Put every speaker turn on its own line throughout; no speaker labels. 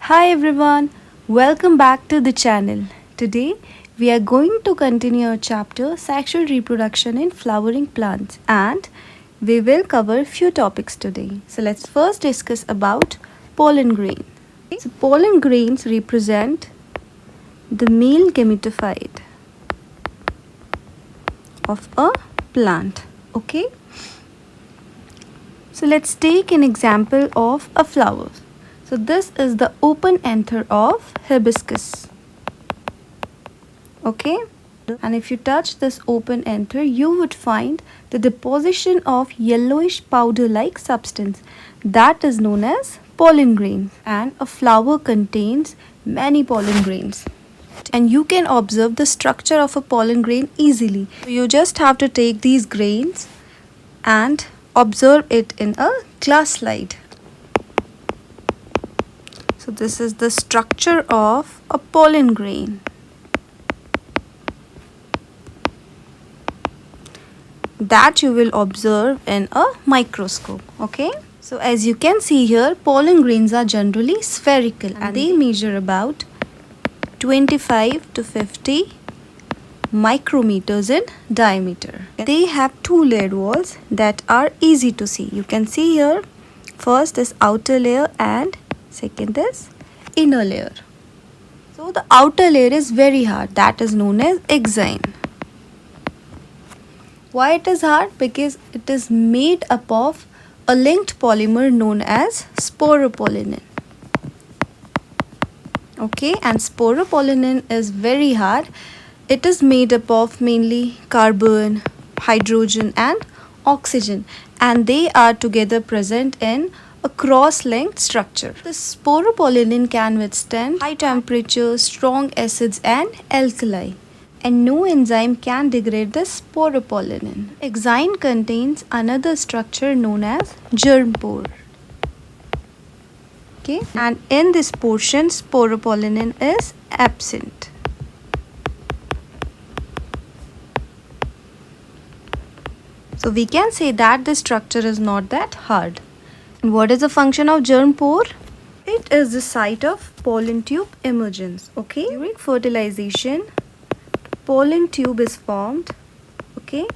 Hi everyone, welcome back to the channel. Today we are going to continue our chapter Sexual Reproduction in Flowering Plants and we will cover few topics today. So let's first discuss about pollen grain. So pollen grains represent the male gametophyte of a plant. Okay. So let's take an example of a flower. So this is the open anther of hibiscus. Okay, and if you touch this open anther, you would find the deposition of yellowish powder-like substance that is known as pollen grains. And a flower contains many pollen grains. And you can observe the structure of a pollen grain easily. You just have to take these grains and observe it in a glass slide. So this is the structure of a pollen grain. That you will observe in a microscope. Okay. So as you can see here, pollen grains are generally spherical and they measure about 25 to 50 micrometers in diameter. They have two layered walls that are easy to see. You can see here, first is outer layer and second is inner layer. So the outer layer is very hard, that is known as exine. Why it is hard? Because it is made up of a linked polymer known as sporopollenin. Okay, and sporopollenin is very hard. It is made up of mainly carbon, hydrogen and oxygen, and they are together present in a cross-linked structure. The sporopollenin can withstand high temperature, strong acids and alkali, and no enzyme can degrade the sporopollenin. Exine contains another structure known as germ pore. Okay, and in this portion sporopollenin is absent. So we can say that the structure is not that hard. And what is the function of germ pore? It is the site of pollen tube emergence. Okay, during fertilization, pollen tube is formed. Okay,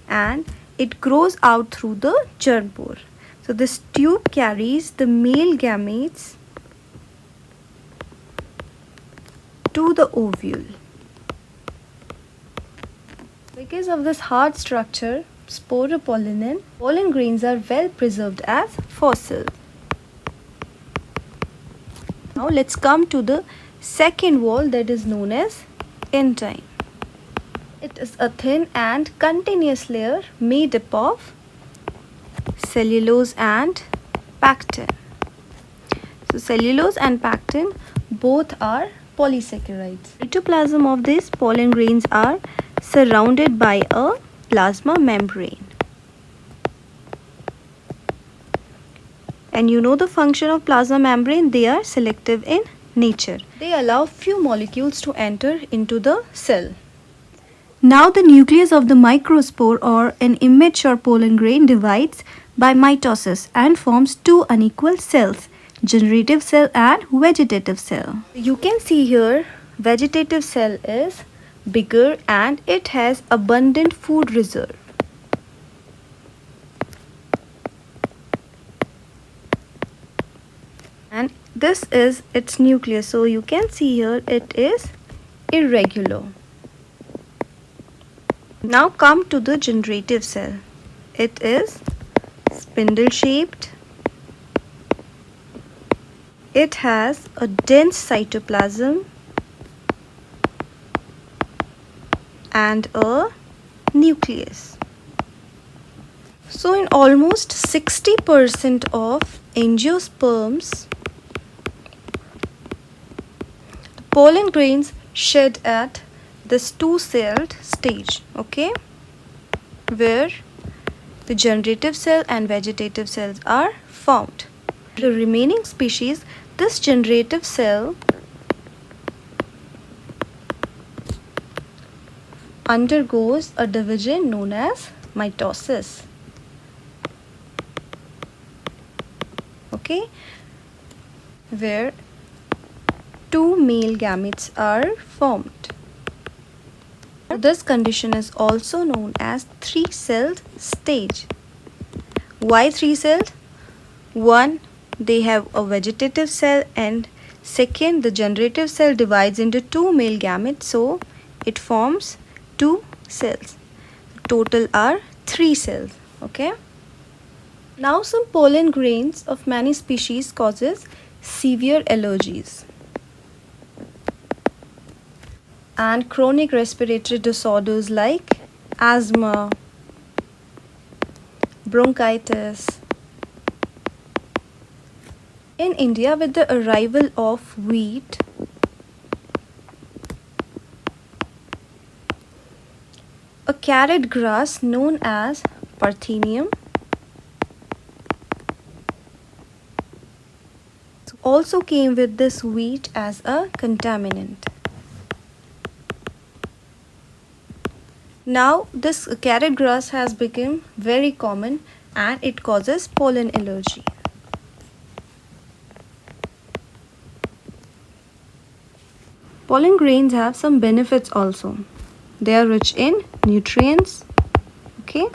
and it grows out through the germ pore. So this tube carries the male gametes to the ovule. Because of this hard structure, sporopollenin, pollen grains are well preserved as fossils. Now let's come to the second wall that is known as intine. It is a thin and continuous layer made up of cellulose and pectin. So cellulose and pectin both are polysaccharides. Cytoplasm of these pollen grains are surrounded by a plasma membrane. And you know the function of plasma membrane, they are selective in nature. They allow few molecules to enter into the cell. Now the nucleus of the microspore or an immature pollen grain divides by mitosis and forms two unequal cells, generative cell and vegetative cell. You can see here vegetative cell is bigger and it has abundant food reserve. And this is its nucleus. So you can see here it is irregular. Now come to the generative cell. It is spindle shaped. It has a dense cytoplasm and a nucleus. So in almost 60% of angiosperms, the pollen grains shed at this two-celled stage, okay, where the generative cell and vegetative cells are formed. The remaining species, this generative cell undergoes a division known as mitosis. Okay, where two male gametes are formed. This condition is also known as three-celled stage. Why three-celled? One, they have a vegetative cell, and second, the generative cell divides into two male gametes, so it forms two cells. Total are three cells. Okay. Now some pollen grains of many species causes severe allergies and chronic respiratory disorders like asthma, bronchitis. In India, with the arrival of wheat, a carrot grass known as Parthenium also came with this wheat as a contaminant. Now this carrot grass has become very common and it causes pollen allergy. Pollen grains have some benefits also. They are rich in nutrients. Okay.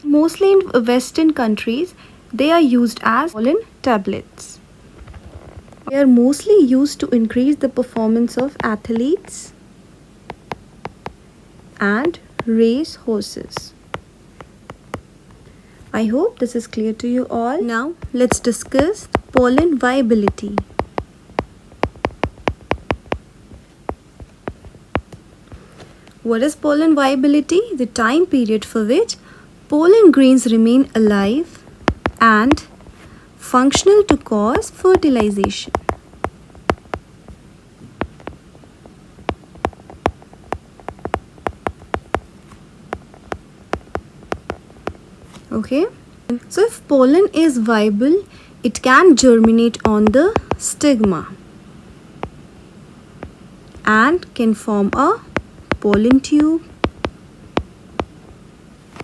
Mostly in Western countries, they are used as pollen tablets. They are mostly used to increase the performance of athletes and race horses. I hope this is clear to you all. Now let's discuss pollen viability. What is pollen viability? The time period for which pollen grains remain alive and functional to cause fertilization. Okay, so if pollen is viable, it can germinate on the stigma and can form a pollen tube.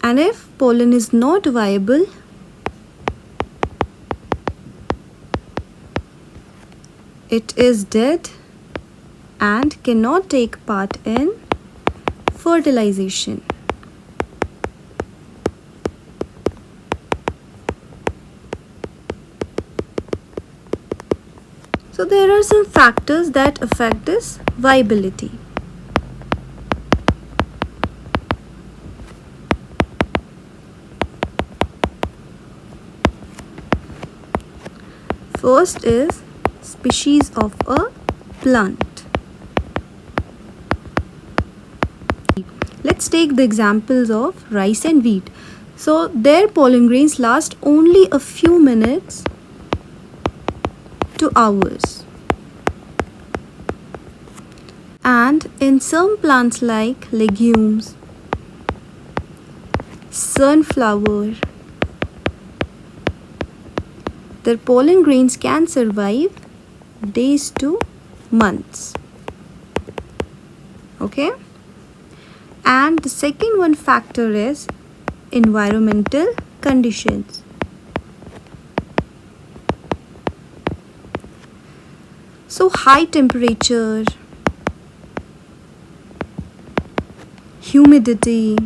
And if pollen is not viable, it is dead and cannot take part in fertilization. So there are some factors that affect this viability. First is species of a plant. Let's take the examples of rice and wheat. So their pollen grains last only a few minutes to hours. And in some plants like legumes, sunflower, their pollen grains can survive days to months. Okay? And the second one factor is environmental conditions. So high temperature, humidity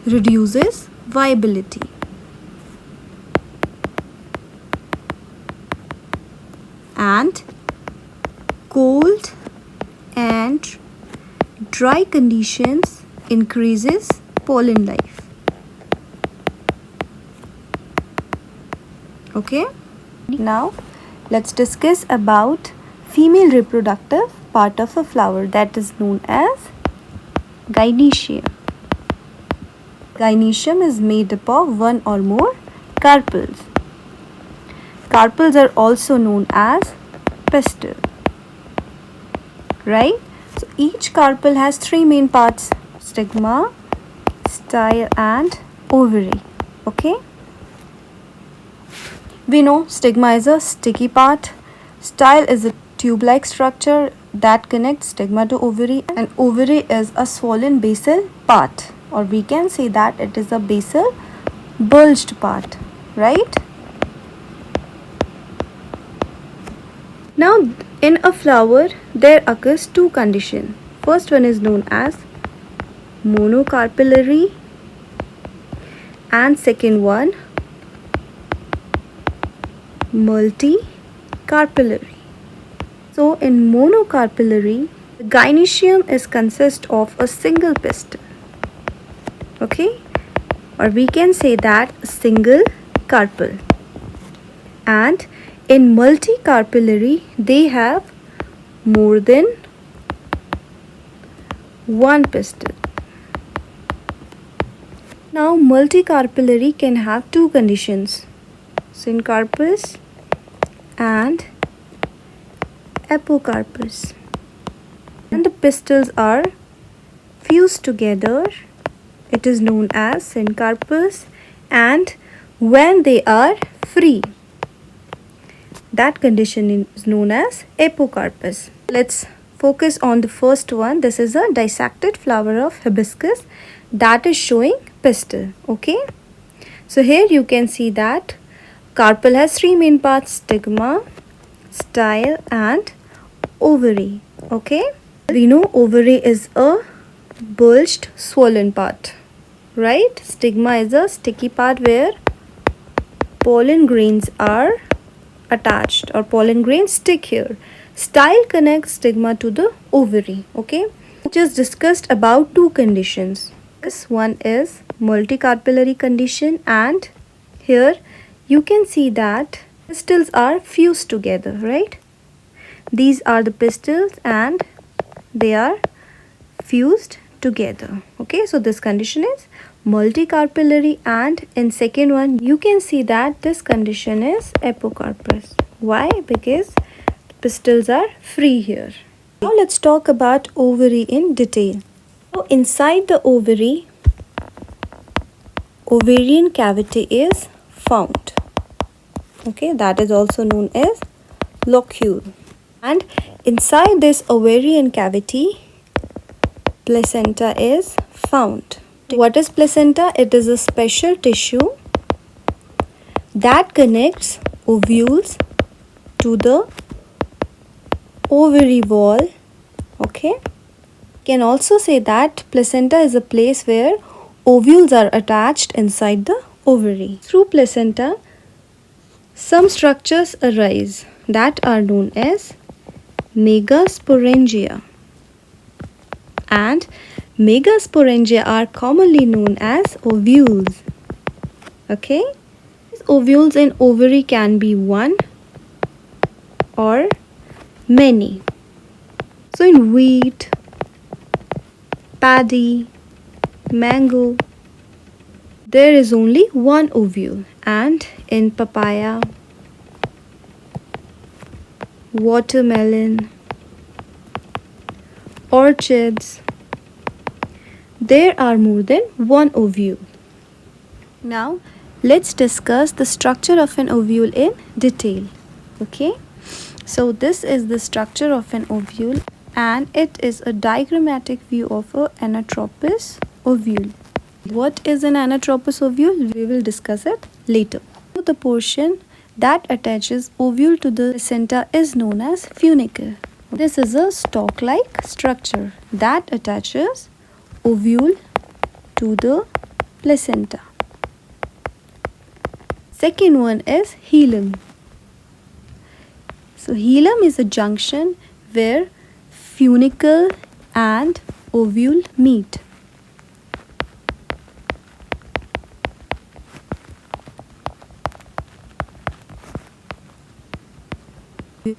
reduces viability. And cold and dry conditions increases pollen life. Okay, now let's discuss about female reproductive part of a flower that is known as gynoecium. Gynoecium is made up of one or more carpels. Carpels are also known as pistil, right? So each carpel has three main parts: stigma, style and ovary. Okay, we know stigma is a sticky part, style is a tube-like structure that connects stigma to ovary, and ovary is a swollen basal part, or we can say that it is a basal bulged part, right? Now in a flower there occurs two conditions. First one is known as monocarpellary and second one multicarpellary. So in monocarpellary, the gynoecium is consist of a single pistil, okay, or we can say that a single carpel. And in multicarpellary, they have more than one pistil. Now multicarpellary can have two conditions, syncarpous and apocarpous, and the pistils are fused together. It is known as syncarpous, and when they are free, that condition is known as apocarpous. Let's focus on the first one. This is a dissected flower of hibiscus that is showing pistil, okay. So here you can see that carpel has three main parts: stigma, style and ovary, okay. We know ovary is a bulged swollen part, right? Stigma is a sticky part where pollen grains are attached or pollen grains stick here. Style connects stigma to the ovary, okay. Just discussed about two conditions. This one is multicarpellary condition, and here you can see that pistils are fused together, right? These are the pistils and they are fused together, okay. So this condition is multicarpellary, and in second one you can see that this condition is apocarpous. Why? Because pistils are free here. Now let's talk about ovary in detail. So inside the ovary, ovarian cavity is found, okay, that is also known as locule. And inside this ovarian cavity, placenta is found. What is placenta? It is a special tissue that connects ovules to the ovary wall, okay. Can also say that placenta is a place where ovules are attached inside the ovary. Through placenta, some structures arise that are known as megasporangia, and megasporangia are commonly known as ovules, okay. These ovules in ovary can be one or many. So in wheat, paddy, mango, there is only one ovule, and in papaya, watermelon, orchids, there are more than one ovule. Now let's discuss the structure of an ovule in detail, okay. So this is the structure of an ovule, and it is a diagrammatic view of an anatropous ovule. What is an anatropous ovule? We will discuss it later. So the portion that attaches ovule to the placenta is known as funicle. This is a stalk-like structure that attaches ovule to the placenta. Second one is hilum. So hilum is a junction where funicle and ovule meet.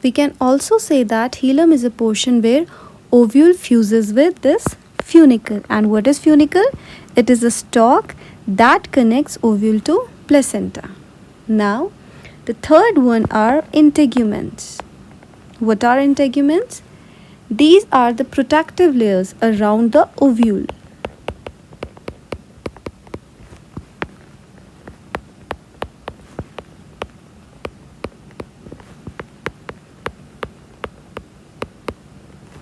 We can also say that hilum is a portion where ovule fuses with this funicle. And what is funicle? It is a stalk that connects ovule to placenta. Now, the third one are integuments. What are integuments? These are the protective layers around the ovule.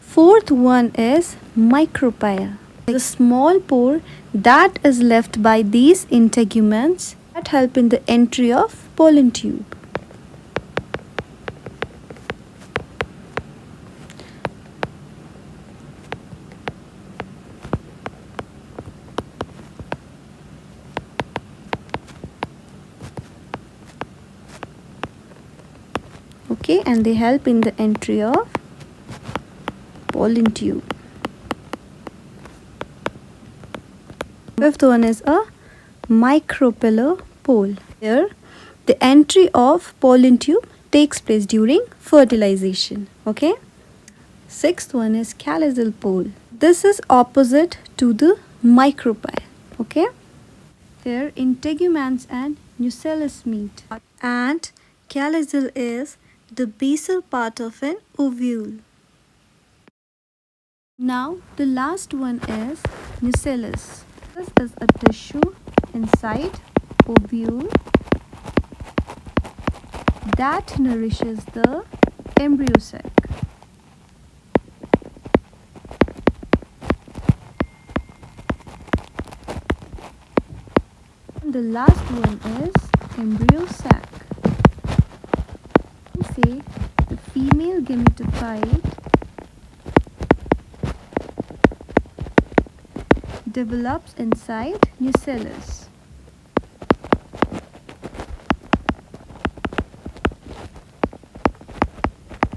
Fourth one is micropyle, the small pore that is left by these integuments that help in the entry of pollen tube. Okay, and they help in the entry of pollen tube. Fifth one is a micropillar pole. Here, the entry of pollen tube takes place during fertilization. Okay. Sixth one is calisel pole. This is opposite to the micropyle. Okay. Here, integuments and nucellus meet, and calisel is the basal part of an ovule. Now, the last one is nucellus. This is a tissue inside ovule that nourishes the embryo sac. The last one is embryo sac. You see, the female gametophyte develops inside nucellus.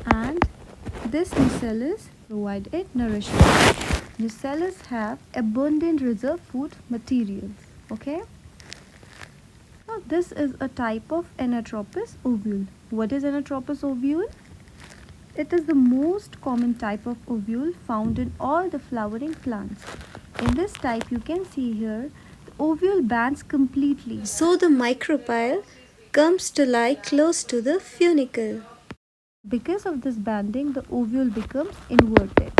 And this nucellus provides it nourishment. Nucellus have abundant reserve food materials. Okay. Now this is a type of anatropous ovule. What is anatropous ovule? It is the most common type of ovule found in all the flowering plants. In this type, you can see here the ovule bands completely. So the micropyle comes to lie close to the funicle. Because of this banding, the ovule becomes inverted.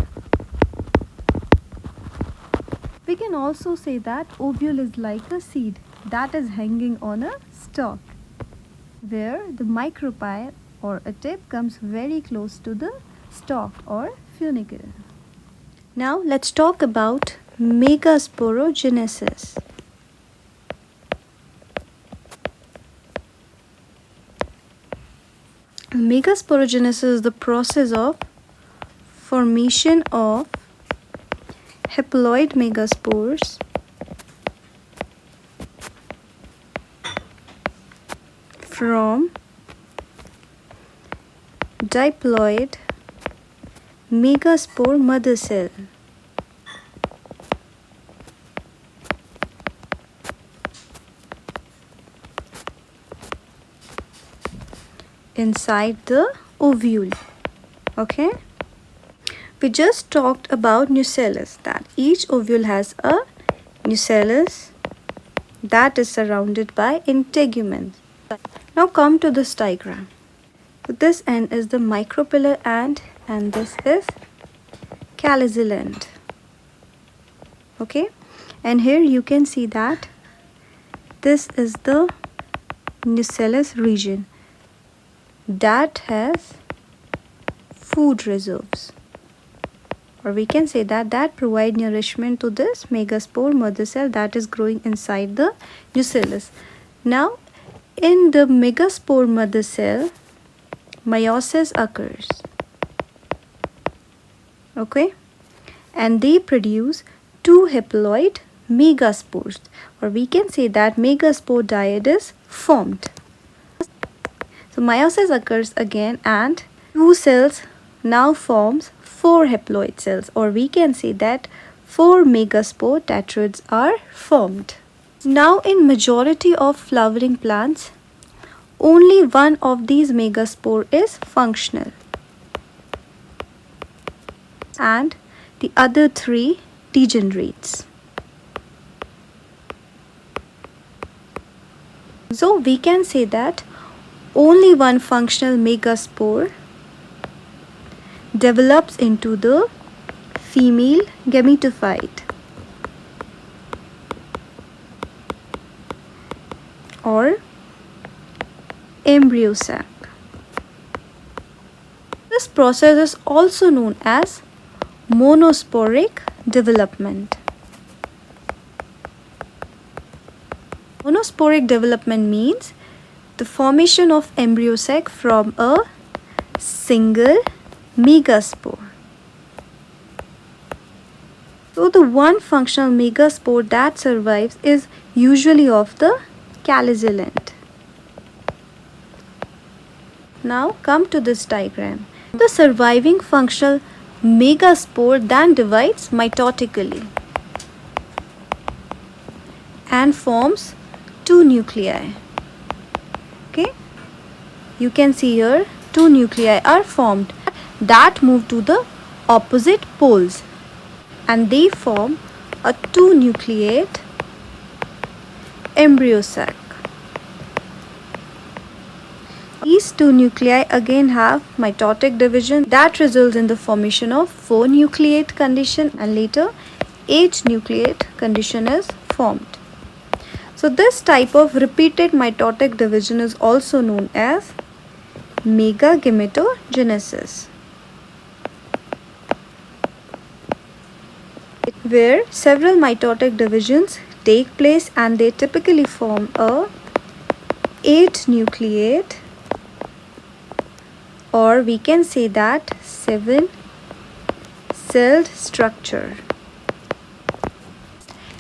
We can also say that ovule is like a seed that is hanging on a stalk, where the micropyle or a tip comes very close to the stalk or funicle. Now let's talk about Megasporogenesis. Megasporogenesis is the process of formation of haploid megaspores from diploid megaspore mother cell. Inside the ovule. Okay, we just talked about nucellus, that each ovule has a nucellus that is surrounded by integuments. Now come to this diagram. So this end is the micropillar end and this is calisel end. Okay, and here you can see that this is the nucellus region that has food reserves, or we can say that provide nourishment to this megaspore mother cell that is growing inside the nucellus. Now in the megaspore mother cell, meiosis occurs. Okay, and they produce two haploid megaspores, or we can say that megaspore dyad is formed. So meiosis occurs again and two cells now forms four haploid cells, or we can say that four megaspore tetrads are formed. Now in majority of flowering plants, only one of these megaspore is functional and the other three degenerates. So we can say that only one functional megaspore develops into the female gametophyte or embryo sac. This process is also known as monosporic development. Monosporic development means the formation of embryo sac from a single megaspore. So the one functional megaspore that survives is usually of the calisel end. Now come to this diagram. The surviving functional megaspore then divides mitotically and forms two nuclei. Okay, you can see here two nuclei are formed that move to the opposite poles and they form a two nucleate embryo sac. These two nuclei again have mitotic division that results in the formation of 4 nucleate condition, and later 8 nucleate condition is formed. So this type of repeated mitotic division is also known as Megagametogenesis, where several mitotic divisions take place and they typically form a 8 nucleate, or we can say that 7 celled structure.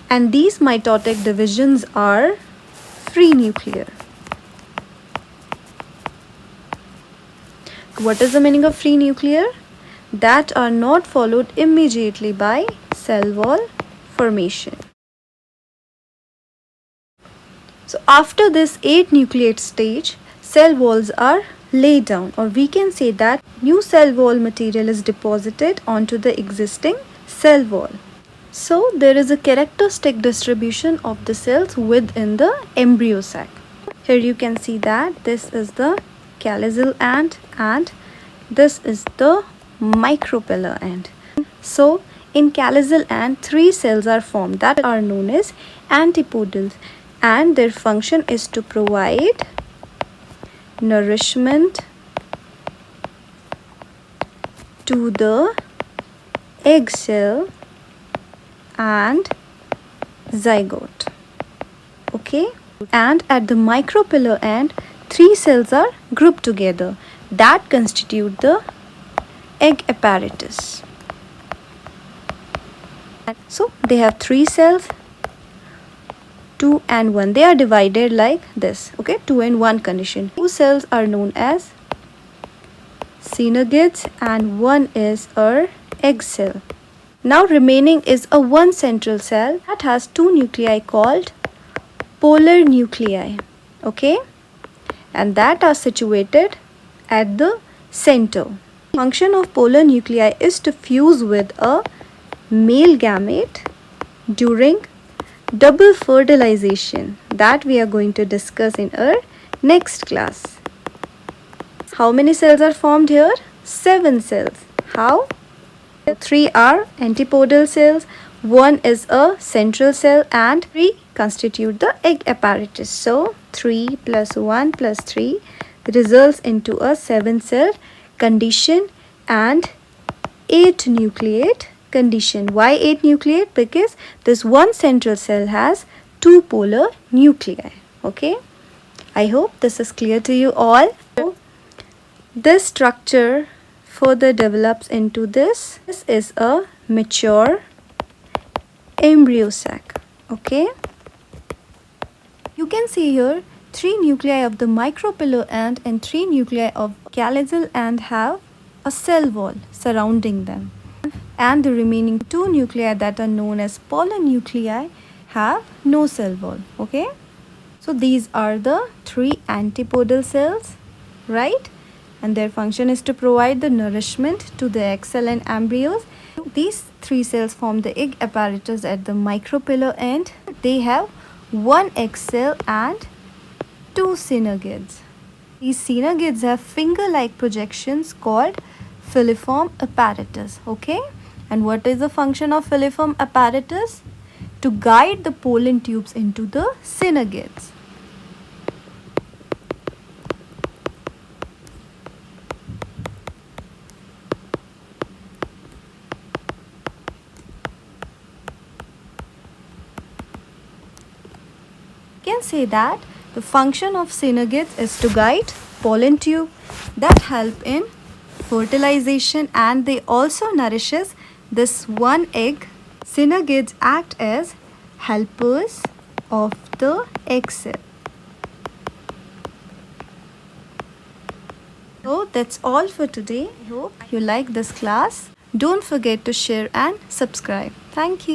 And these mitotic divisions are free nuclear. What is the meaning of free nuclear? That are not followed immediately by cell wall formation. So after this 8 nucleate stage, cell walls are laid down, or we can say that new cell wall material is deposited onto the existing cell wall. So there is a characteristic distribution of the cells within the embryo sac. Here you can see that this is the calisel end and this is the micropillar end. So in calisel end, 3 cells are formed that are known as antipodals, and their function is to provide nourishment to the egg cell and zygote. Okay, and at the micropillar end, 3 cells are grouped together that constitute the egg apparatus. So they have 3 cells, 2 and 1. They are divided like this. Okay, 2 and 1 condition. 2 cells are known as synogytes and 1 is a egg cell. Now remaining is a 1 central cell that has 2 nuclei called polar nuclei. Okay, and that are situated at the center. Function of polar nuclei is to fuse with a male gamete during double fertilization that we are going to discuss in our next class. How many cells are formed here? 7 cells. How? 3 are antipodal cells, 1 is a central cell and 3 constitute the egg apparatus. So 3 plus 1 plus 3 results into a 7 cell condition and 8 nucleate condition. Why 8 nucleate? Because this 1 central cell has 2 polar nuclei. Okay, I hope this is clear to you all. This structure further develops into this. This is a mature embryo sac. Okay, you can see here 3 nuclei of the micropillar end and 3 nuclei of calisel end have a cell wall surrounding them, and the remaining 2 nuclei that are known as pollen nuclei have no cell wall. Okay, so these are the 3 antipodal cells, right? And their function is to provide the nourishment to the egg cell and embryos. These 3 cells form the egg apparatus at the micropillar end. They have 1 egg cell and 2 synogytes. These synogytes have finger-like projections called filiform apparatus. Okay, and what is the function of filiform apparatus? To guide the pollen tubes into the synogytes. Can say that the function of synogytes is to guide pollen tube that help in fertilization, and they also nourishes this 1 egg. Synogytes act as helpers of the egg cell. So that's all for today. I hope you like this class. Don't forget to share and subscribe. Thank you.